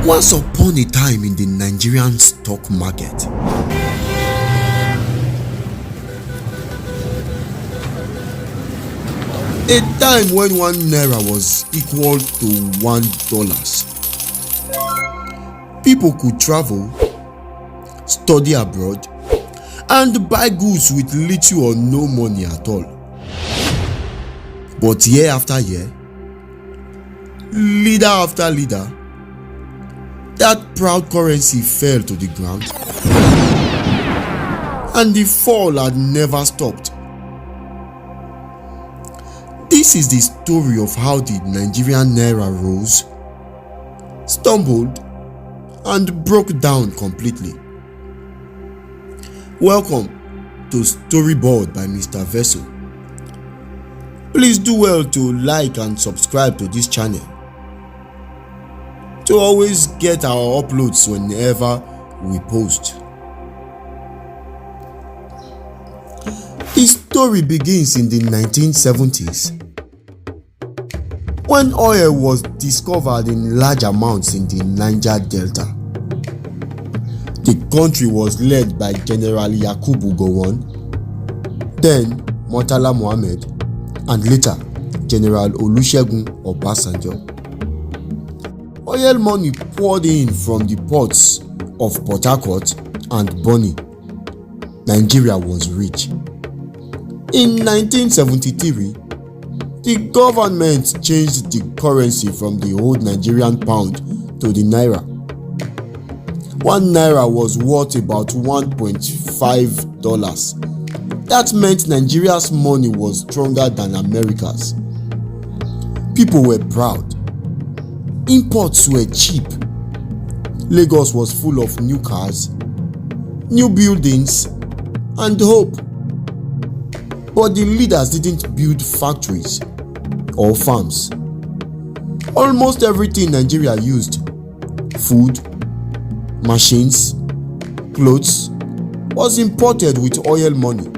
Once upon a time in the Nigerian stock market, a time when one naira was equal to $1. People could travel, study abroad, and buy goods with little or no money at all. But year after year, leader after leader, that proud currency fell to the ground, and the fall had never stopped. This is the story of how the Nigerian Naira rose, stumbled, and broke down completely. Welcome to Storyboard by Mr. Vessel. Please do well to like and subscribe to this channel to always get our uploads whenever we post. The story begins in the 1970s when oil was discovered in large amounts in the Niger Delta. The country was led by General Yakubu Gowon, then Murtala Mohammed, and later General Olusegun Obasanjo. Oil money poured in from the ports of Port Harcourt and Bonny. Nigeria was rich. In 1973, the government changed the currency from the old Nigerian pound to the Naira. 1 Naira was worth about $1.5. That meant Nigeria's money was stronger than America's. People were proud. Imports were cheap. Lagos was full of new cars, new buildings, and hope. But the leaders didn't build factories or farms. Almost everything Nigeria used, food, machines, clothes, was imported with oil money.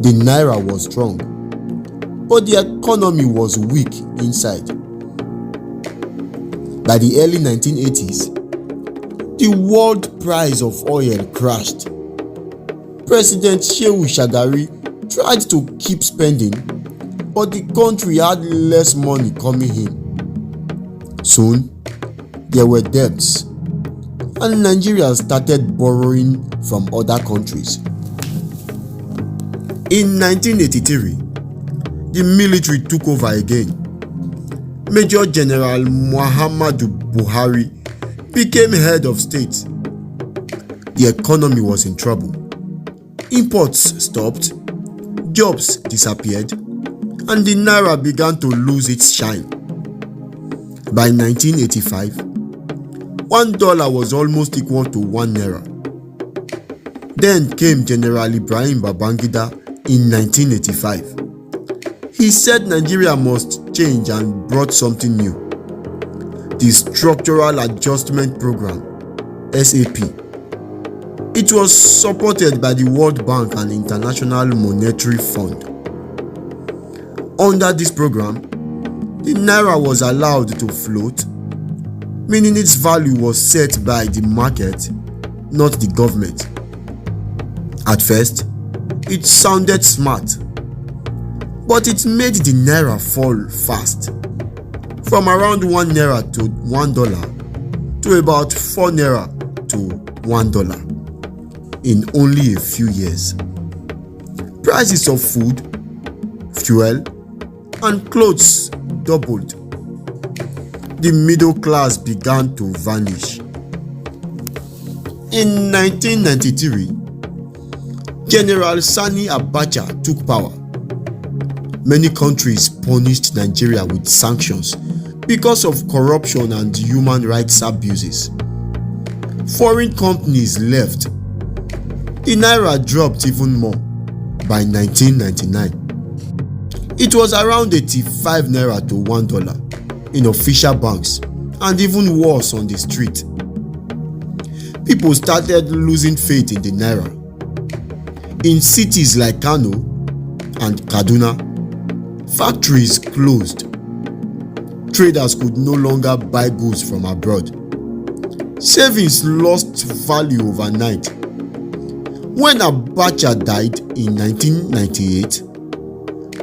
The Naira was strong, but the economy was weak inside. By the early 1980s, the world price of oil crashed. President Shehu Shagari tried to keep spending, but the country had less money coming in. Soon, there were debts, and Nigeria started borrowing from other countries. In 1983, the military took over again. Major General Muhammadu Buhari became head of state. The economy was in trouble. Imports stopped, jobs disappeared, and the Naira began to lose its shine. By 1985, $1 was almost equal to 1 Naira. Then came General Ibrahim Babangida in 1985. He said Nigeria must change and brought something new: the Structural Adjustment Program, SAP. It was supported by the World Bank and International Monetary Fund. Under this program, the Naira was allowed to float, meaning its value was set by the market, not the government. At first, it sounded smart, but it made the Naira fall fast, from around 1 Naira to $1 to about 4 Naira to $1 in only a few years. Prices of food, fuel, and clothes doubled. The middle class began to vanish. In 1993, General Sani Abacha took power. Many countries punished Nigeria with sanctions because of corruption and human rights abuses. Foreign companies left. The Naira dropped even more. By 1999, it was around 85 Naira to $1 in official banks, and even worse on the street. People started losing faith in the Naira. In cities like Kano and Kaduna, factories closed. Traders could no longer buy goods from abroad. Savings lost value overnight. When Abacha died in 1998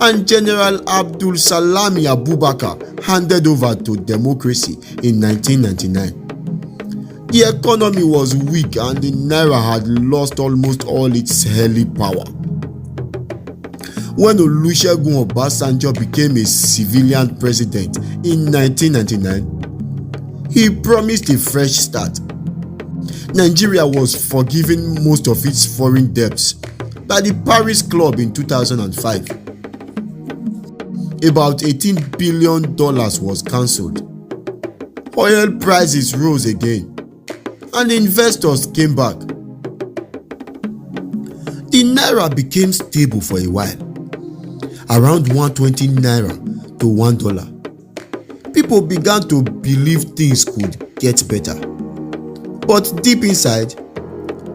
and General Abdul Salami Abubakar handed over to democracy in 1999, the economy was weak and the Naira had lost almost all its early power. When Olusegun Obasanjo became a civilian president in 1999, he promised a fresh start. Nigeria was forgiving most of its foreign debts by the Paris Club in 2005. About $18 billion was cancelled. Oil prices rose again, and investors came back. The Naira became stable for a while, around 120 Naira to $1. People began to believe things could get better. But deep inside,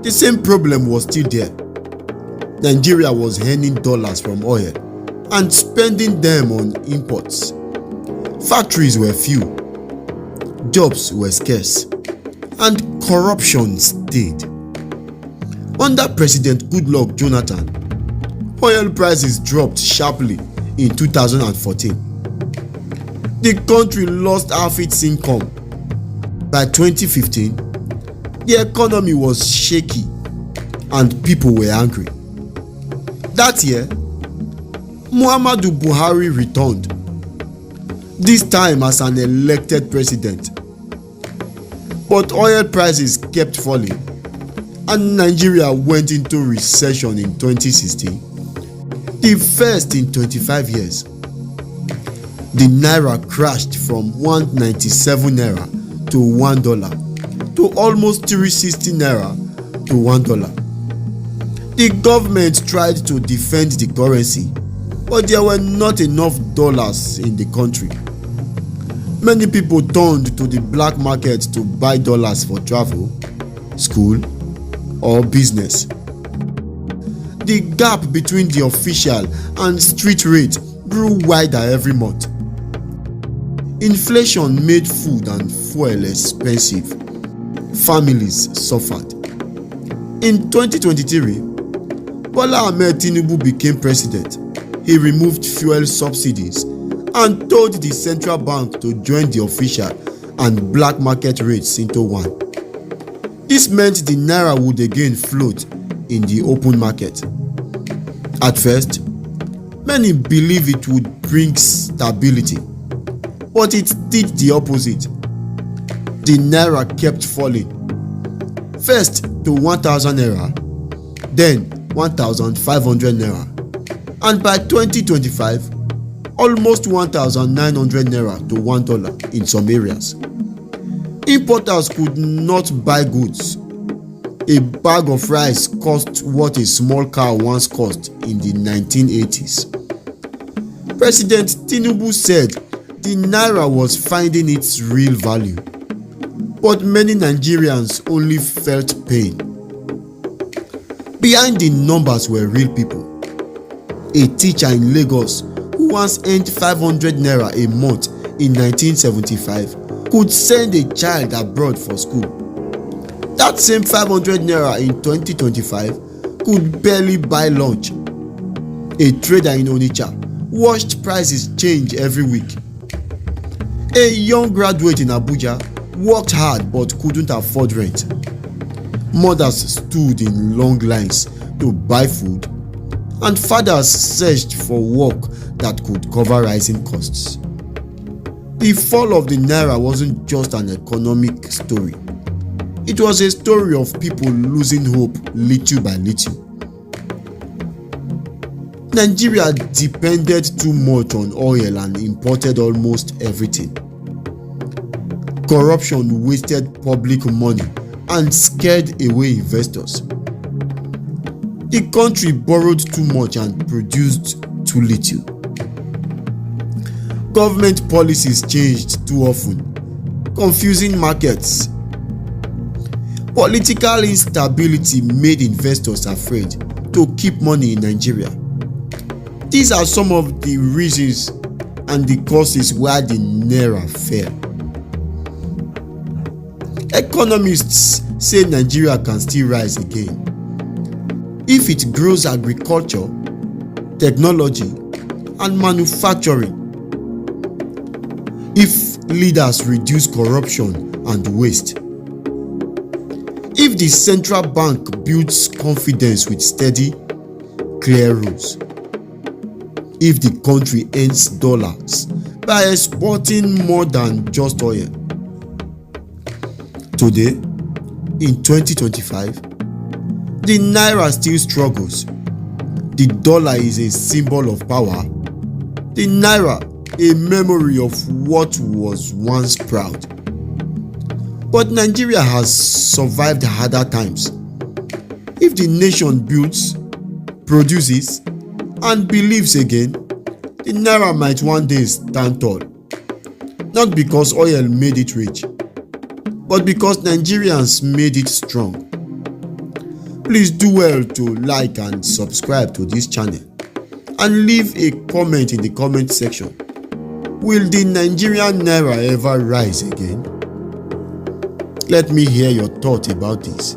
the same problem was still there. Nigeria was earning dollars from oil and spending them on imports. Factories were few, jobs were scarce, and corruption stayed. Under President Goodluck Jonathan, oil prices dropped sharply in 2014. The country lost half its income. By 2015, the economy was shaky and people were angry. That year, Muhammadu Buhari returned, this time as an elected president. But oil prices kept falling and Nigeria went into recession in 2016, the first in 25 years. The Naira crashed from 197 Naira to $1 to almost 360 Naira to $1. The government tried to defend the currency, but there were not enough dollars in the country. Many people turned to the black market to buy dollars for travel, school, or business. The gap between the official and street rate grew wider every month. Inflation made food and fuel expensive. Families suffered. In 2023, Bola Tinubu became president. He removed fuel subsidies and told the central bank to join the official and black market rates into one. This meant the Naira would again float in the open market. At first, many believed it would bring stability, but it did the opposite. The Naira kept falling, first to 1,000 Naira, then 1,500 Naira, and by 2025, almost 1,900 Naira to $1 in some areas. Importers could not buy goods. A bag of rice cost what a small car once cost in the 1980s. President Tinubu said the Naira was finding its real value, but many Nigerians only felt pain. Behind the numbers were real people. A teacher in Lagos who once earned 500 Naira a month in 1975 could send a child abroad for school. That same 500 Naira in 2025 could barely buy lunch. A trader in Onitsha watched prices change every week. A young graduate in Abuja worked hard but couldn't afford rent. Mothers stood in long lines to buy food, and fathers searched for work that could cover rising costs. The fall of the Naira wasn't just an economic story. It was a story of people losing hope little by little. Nigeria depended too much on oil and imported almost everything. Corruption wasted public money and scared away investors. The country borrowed too much and produced too little. Government policies changed too often, confusing markets. Political instability made investors afraid to keep money in Nigeria. These are some of the reasons and the causes why the Naira fell. Economists say Nigeria can still rise again if it grows agriculture, technology, and manufacturing. If leaders reduce corruption and waste. If the central bank builds confidence with steady, clear rules. If the country earns dollars by exporting more than just oil. Today, in 2025, the Naira still struggles. The dollar is a symbol of power. The Naira, a memory of what was once proud. But Nigeria has survived harder times. If the nation builds, produces, and believes again, the Naira might one day stand tall. Not because oil made it rich, but because Nigerians made it strong. Please do well to like and subscribe to this channel and leave a comment in the comment section. Will the Nigerian Naira ever rise again? Let me hear your thoughts about this.